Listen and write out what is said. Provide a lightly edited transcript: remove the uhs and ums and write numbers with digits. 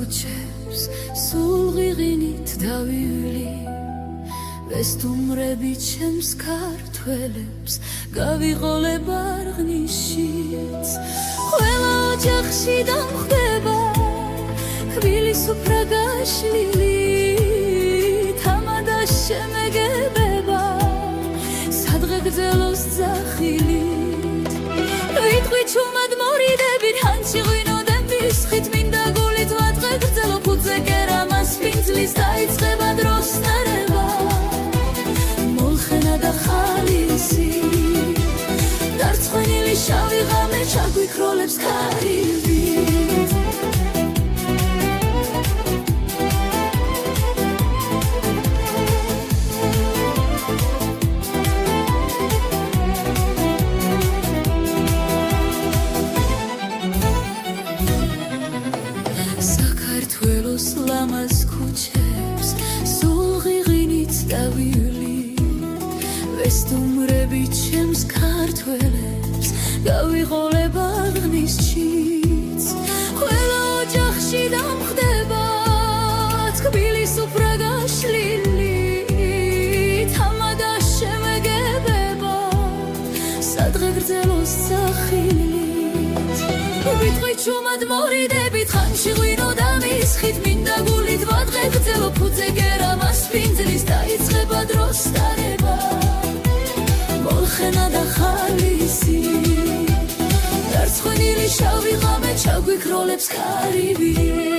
ქუჩებს სულ ღიღინით დავივლი ვესტუმრები ჩემს ქართველებს გავიყოლებ არღნიშიც ყველა ოჯახში დამხვდება კბილის უფრა გაშლილი თამადა შემეგებება სადღე გძელოს ძახილით ვიტყვი ჩუმად მორიდებით ჰანჩი ღვინოდენ ბისხით მინდა გულით ვატყე გრძელო ფუძე კერამას პინძლის დაიწყება დროს ნარება მოლხენა და ხალისი დარწმენილი შავი ღამე ჩაგვიქროლებს ქარივით საქართველოს ლამაზ ქუჩებს სულ ღიღინით დავივლი ვესტუმრები ჩემს ქართველებს გავიყოლებ აღნიშჩიც ყველა ოჯახში დამხვდება თბილის უფრა გაშლილი თამადა შემეგებება სადღე გრძელოს ძახილით ვიტყვი ჩუმად მორიდებით ხანში ღვინო და მისხით მინდა გულით ვატყე გრძელო ფუძე კერამას პინძლის დაიწყება დროს დარება მოლხენა და ხალისი დარწმენილი შავი ღამე ჩაგვიქროლებს ქარივით